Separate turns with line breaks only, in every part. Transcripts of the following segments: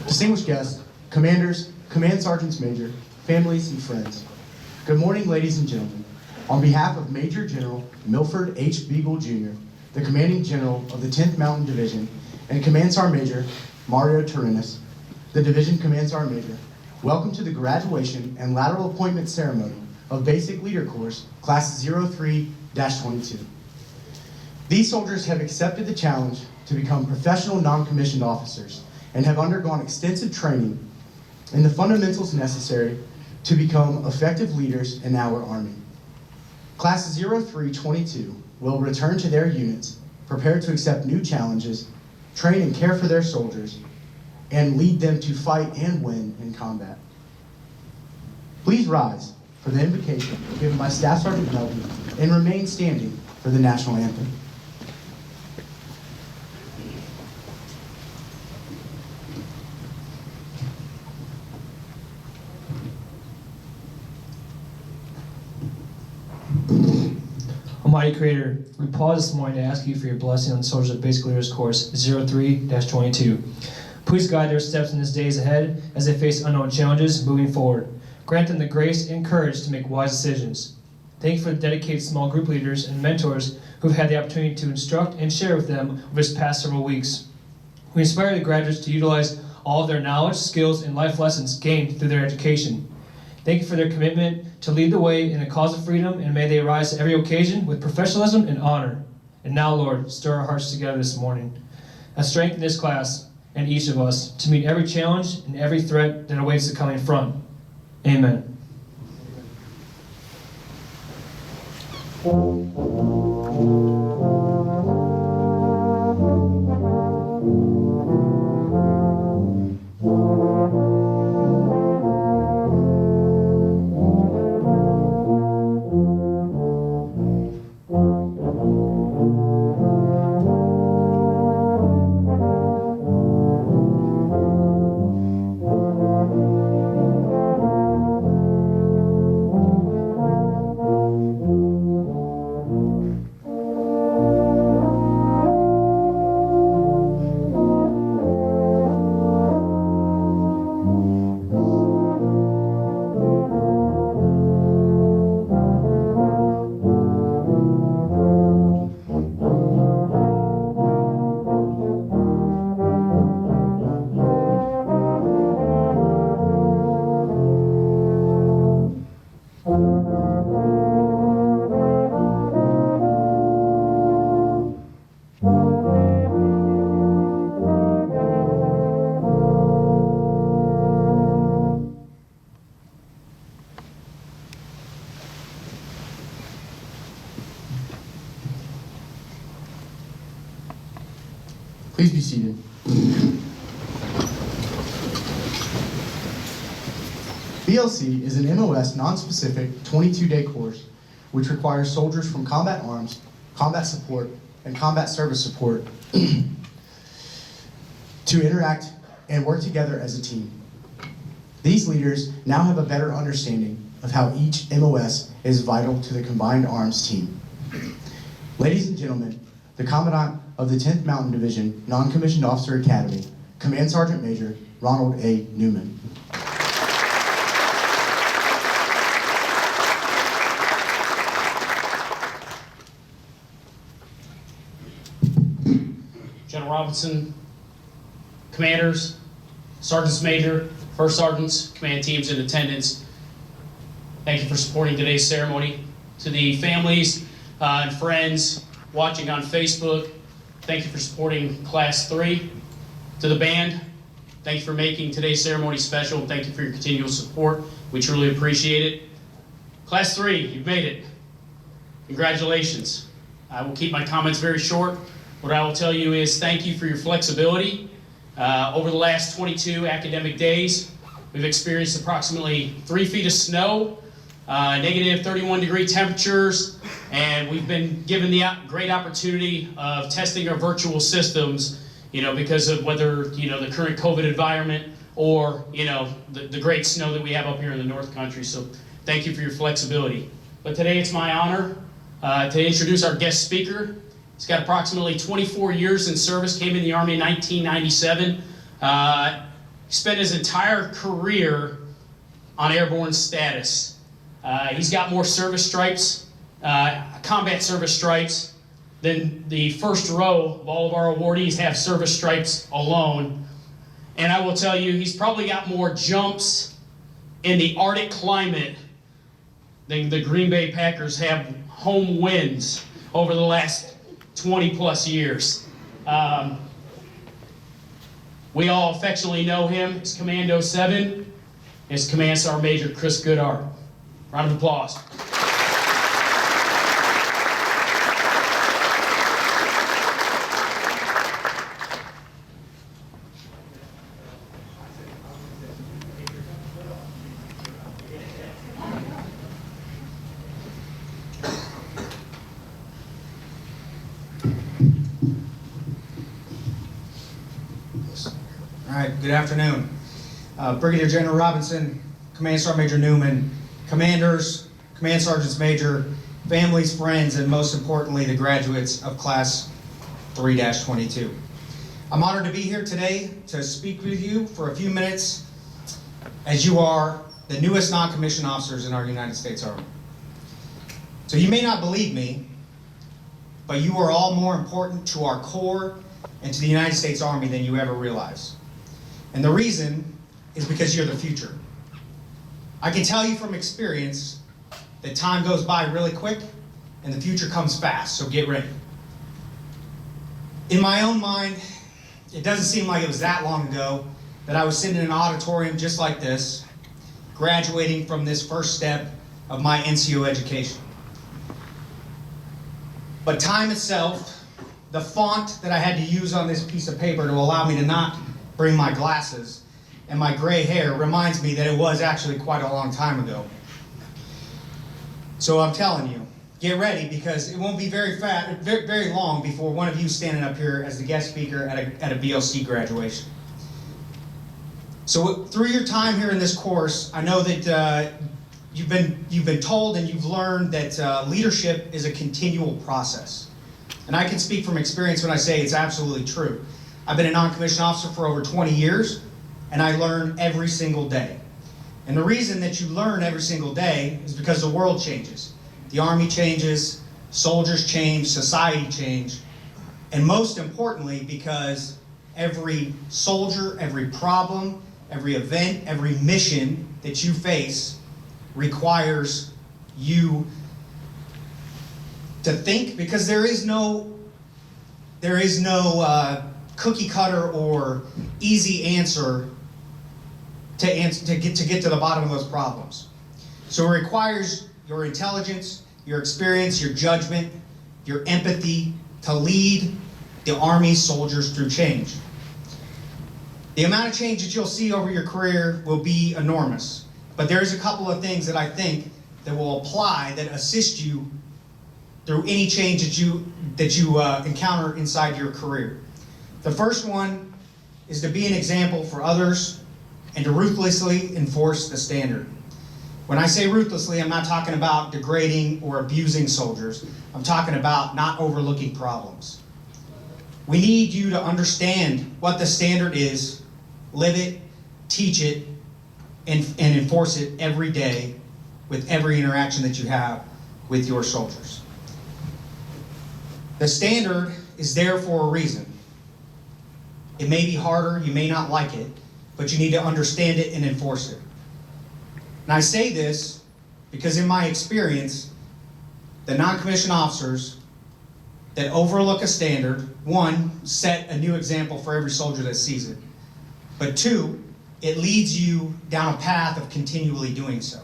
distinguished guests, commanders, command sergeants major, families, and friends. Good morning, ladies and gentlemen. On behalf of Major General Milford H. Beagle, Jr., the commanding general of the 10th Mountain Division, and Command Sergeant Major Mario Torinis, the Division Command Sergeant Major, welcome to the graduation and lateral appointment ceremony of Basic Leader Course, Class 03-22. These soldiers have accepted the challenge to become professional non-commissioned officers and have undergone extensive training in the fundamentals necessary to become effective leaders in our Army. Class 03-22 will return to their units, prepared to accept new challenges, train and care for their soldiers, and lead them to fight and win in combat. Please rise for the invocation given by Staff Sergeant Melton and remain standing for the national anthem.
Almighty Creator, we pause this morning to ask you for your blessing on the soldiers of Basic Leaders Course 03-22. Please guide their steps in these days ahead as they face unknown challenges moving forward. Grant them the grace and courage to make wise decisions. Thank you for the dedicated small group leaders and mentors who've had the opportunity to instruct and share with them over this past several weeks. We inspire the graduates to utilize all of their knowledge, skills, and life lessons gained through their education. Thank you for their commitment to lead the way in the cause of freedom, and may they rise to every occasion with professionalism and honor. And now, Lord, stir our hearts together this morning. Strengthen this class and each of us to meet every challenge and every threat that awaits the coming front. Amen.
Please be seated. BLC is an MOS non-specific 22-day course which requires soldiers from combat arms, combat support, and combat service support to interact and work together as a team. These leaders now have a better understanding of how each MOS is vital to the combined arms team. Ladies and gentlemen, the Commandant of the 10th Mountain Division Non-Commissioned Officer Academy, Command Sergeant Major Ronald A. Newman.
General Robinson, commanders, sergeants major, first sergeants, command teams in attendance, thank you for supporting today's ceremony. To the families and friends watching on Facebook, thank you for supporting Class 3. To the band, thank you for making today's ceremony special, and thank you for your continual support. We truly appreciate it. Class 3, you've made it. Congratulations. I will keep my comments very short. What I will tell you is thank you for your flexibility. Over the last 22 academic days, we've experienced approximately 3 feet of snow, negative 31-degree temperatures, and we've been given the great opportunity of testing our virtual systems, because of whether, the current COVID environment or, the great snow that we have up here in the North Country. So thank you for your flexibility. But today it's my honor to introduce our guest speaker. He's got approximately 24 years in service, came in the Army in 1997. He spent his entire career on airborne status. He's got more service stripes, combat service stripes, than the first row of all of our awardees have service stripes alone. And I will tell you, he's probably got more jumps in the Arctic climate than the Green Bay Packers have home wins over the last 20 plus years. We all affectionately know him as Commando 7, as Command Sergeant Major Chris Goodhart. Round of applause.
All right, good afternoon. Brigadier General Robinson, Command Sergeant Major Newman, Commanders, Command Sergeants Major, families, friends, and most importantly, the graduates of Class 3-22. I'm honored to be here today to speak with you for a few minutes as you are the newest non-commissioned officers in our United States Army. So you may not believe me, but you are all more important to our Corps and to the United States Army than you ever realize. And the reason is because you're the future. I can tell you from experience that time goes by really quick and the future comes fast, so get ready. In my own mind, it doesn't seem like it was that long ago that I was sitting in an auditorium just like this, graduating from this first step of my NCO education. But time itself, the font that I had to use on this piece of paper to allow me to not bring my glasses and my gray hair reminds me that it was actually quite a long time ago. So I'm telling you, get ready because it won't be very long before one of you standing up here as the guest speaker at a BLC graduation. So through your time here in this course, I know that you've been told and you've learned that leadership is a continual process. And I can speak from experience when I say it's absolutely true. I've been a non-commissioned officer for over 20 years, and I learn every single day. And the reason that you learn every single day is because the world changes. The Army changes, soldiers change, society change, and most importantly, because every soldier, every problem, every event, every mission that you face requires you to think, because there is no cookie cutter or easy answer to get to the bottom of those problems. So it requires your intelligence, your experience, your judgment, your empathy to lead the Army soldiers through change. The amount of change that you'll see over your career will be enormous, but there's a couple of things that I think that will apply that assist you through any change that you encounter inside your career. The first one is to be an example for others and to ruthlessly enforce the standard. When I say ruthlessly, I'm not talking about degrading or abusing soldiers. I'm talking about not overlooking problems. We need you to understand what the standard is, live it, teach it, and enforce it every day with every interaction that you have with your soldiers. The standard is there for a reason. It may be harder, you may not like it, but you need to understand it and enforce it. And I say this because in my experience, the non-commissioned officers that overlook a standard, one, set a new example for every soldier that sees it, but two, it leads you down a path of continually doing so.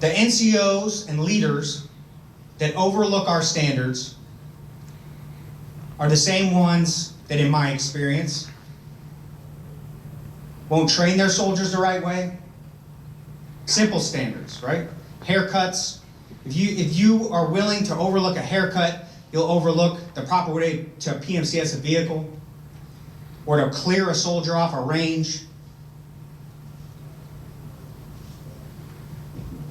The NCOs and leaders that overlook our standards are the same ones that, in my experience, won't train their soldiers the right way. Simple standards, right? Haircuts. If you are willing to overlook a haircut, you'll overlook the proper way to PMCS a vehicle or to clear a soldier off a range.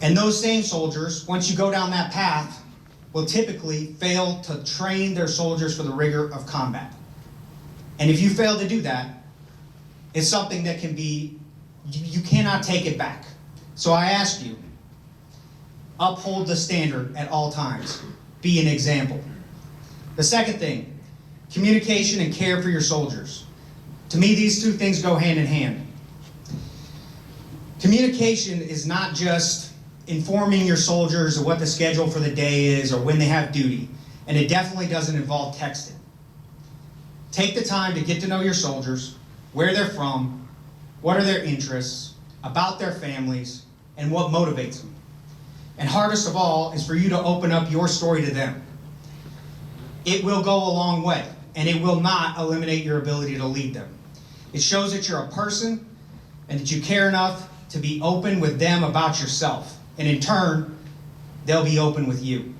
And those same soldiers, once you go down that path, will typically fail to train their soldiers for the rigor of combat. And if you fail to do that, it's something that can be, you cannot take it back. So I ask you, uphold the standard at all times. Be an example. The second thing, communication and care for your soldiers. To me, these two things go hand in hand. Communication is not just informing your soldiers of what the schedule for the day is or when they have duty, and it definitely doesn't involve texting. Take the time to get to know your soldiers, where they're from, what are their interests, about their families, and what motivates them. And hardest of all is for you to open up your story to them. It will go a long way, and it will not eliminate your ability to lead them. It shows that you're a person and that you care enough to be open with them about yourself. And in turn, they'll be open with you.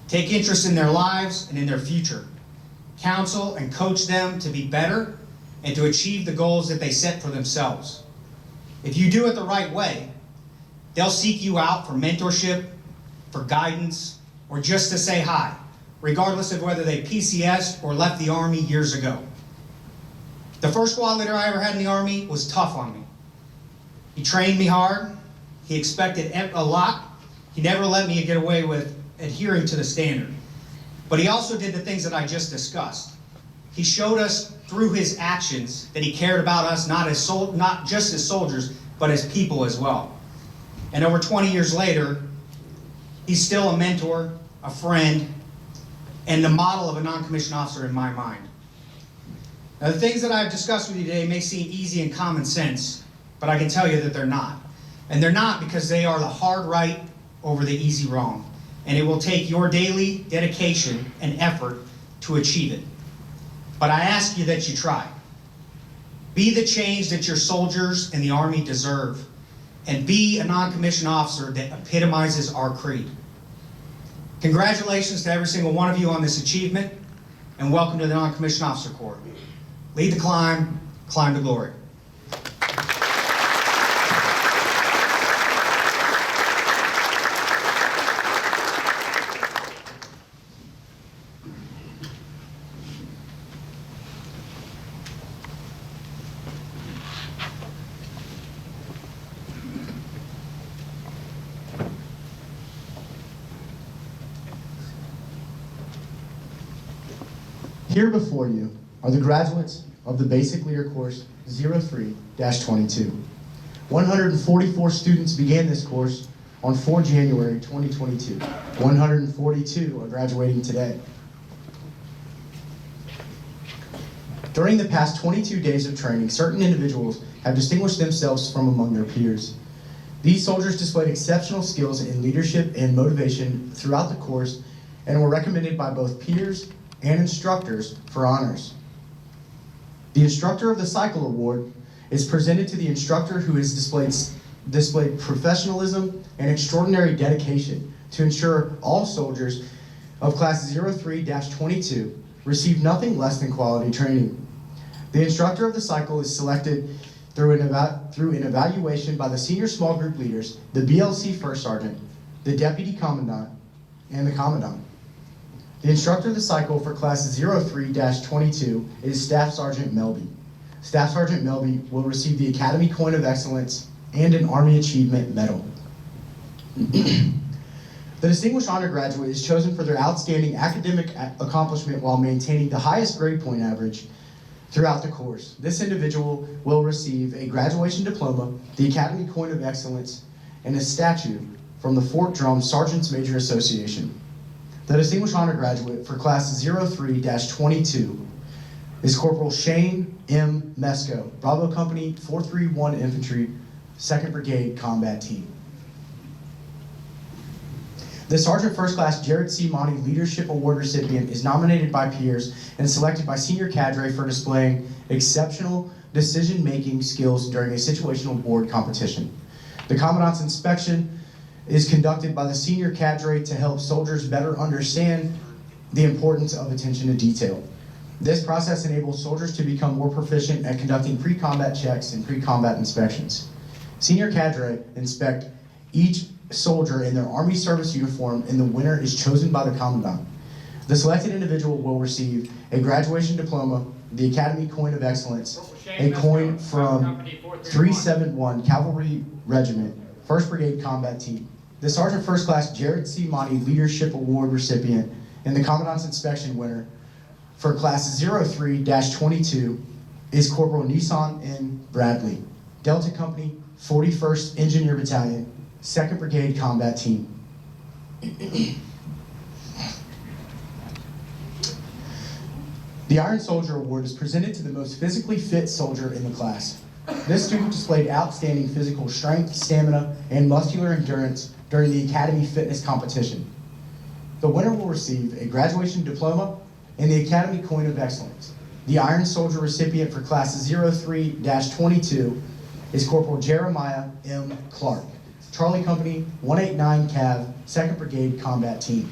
Take interest in their lives and in their future. Counsel and coach them to be better and to achieve the goals that they set for themselves. If you do it the right way, they'll seek you out for mentorship, for guidance, or just to say hi, regardless of whether they PCS'd or left the Army years ago. The first squad leader I ever had in the Army was tough on me. He trained me hard. He expected a lot. He never let me get away with adhering to the standard. But he also did the things that I just discussed. He showed us through his actions that he cared about us not just as soldiers, but as people as well. And over 20 years later, he's still a mentor, a friend, and the model of a non-commissioned officer in my mind. Now, the things that I've discussed with you today may seem easy and common sense, but I can tell you that they're not. And they're not because they are the hard right over the easy wrong. And it will take your daily dedication and effort to achieve it. But I ask you that you try. Be the change that your soldiers in the Army deserve. And be a non-commissioned officer that epitomizes our creed. Congratulations to every single one of you on this achievement, and welcome to the Non-Commissioned Officer Corps. Lead the climb, climb to glory.
Here before you are the graduates of the Basic Leader Course 03-22. 144 students began this course on 4 January 2022. 142 are graduating today. During the past 22 days of training, certain individuals have distinguished themselves from among their peers. These soldiers displayed exceptional skills in leadership and motivation throughout the course and were recommended by both peers and instructors for honors. The Instructor of the Cycle Award is presented to the instructor who has displayed professionalism and extraordinary dedication to ensure all soldiers of Class 03-22 receive nothing less than quality training. The Instructor of the Cycle is selected through an evaluation by the senior small group leaders, the BLC First Sergeant, the Deputy Commandant, and the Commandant. The Instructor of the Cycle for Class 03-22 is Staff Sergeant Melby. Staff Sergeant Melby will receive the Academy Coin of Excellence and an Army Achievement Medal. The Distinguished Honor Graduate is chosen for their outstanding academic accomplishment while maintaining the highest grade point average throughout the course. This individual will receive a graduation diploma, the Academy Coin of Excellence, and a statue from the Fort Drum Sergeants Major Association. The Distinguished Honor Graduate for Class 03-22 is Corporal Shane M. Mesco, Bravo Company 431 Infantry, 2nd Brigade Combat Team. The Sergeant First Class Jared C. Monty Leadership Award recipient is nominated by peers and selected by senior cadre for displaying exceptional decision-making skills during a situational board competition. The Commandant's inspection is conducted by the senior cadre to help soldiers better understand the importance of attention to detail. This process enables soldiers to become more proficient at conducting pre-combat checks and pre-combat inspections. Senior cadre inspect each soldier in their Army service uniform, and the winner is chosen by the Commandant. The selected individual will receive a graduation diploma, the Academy Coin of Excellence, a coin from 371 Cavalry Regiment, 1st Brigade Combat Team. The Sergeant First Class Jared C. Monty Leadership Award recipient and the Commandant's Inspection winner for Class 03-22 is Corporal Nissan N. Bradley, Delta Company, 41st Engineer Battalion, 2nd Brigade Combat Team. The Iron Soldier Award is presented to the most physically fit soldier in the class. This student displayed outstanding physical strength, stamina, and muscular endurance during the Academy Fitness Competition. The winner will receive a graduation diploma and the Academy Coin of Excellence. The Iron Soldier recipient for Class 03-22 is Corporal Jeremiah M. Clark, Charlie Company, 189 Cav, 2nd Brigade Combat Team.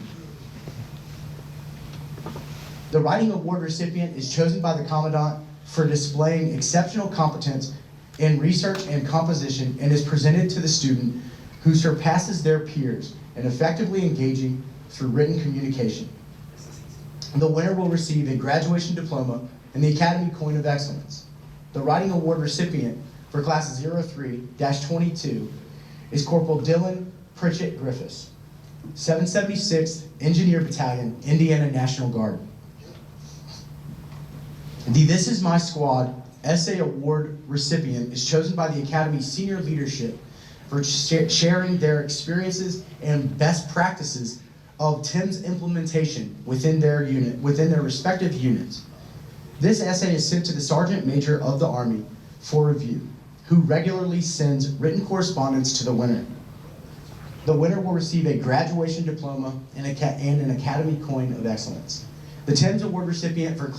The Writing Award recipient is chosen by the Commandant for displaying exceptional competence in research and composition and is presented to the student who surpasses their peers in effectively engaging through written communication. The winner will receive a graduation diploma and the Academy Coin of Excellence. The Writing Award recipient for Class 03-22 is Corporal Dylan Pritchett Griffiths, 776th Engineer Battalion, Indiana National Guard. The This Is My Squad Essay Award recipient is chosen by the Academy's senior leadership for sharing their experiences and best practices of TIM's implementation within their respective units. This essay is sent to the Sergeant Major of the Army for review, who regularly sends written correspondence to the winner. The winner will receive a graduation diploma and an Academy Coin of Excellence. The TIM's Award recipient for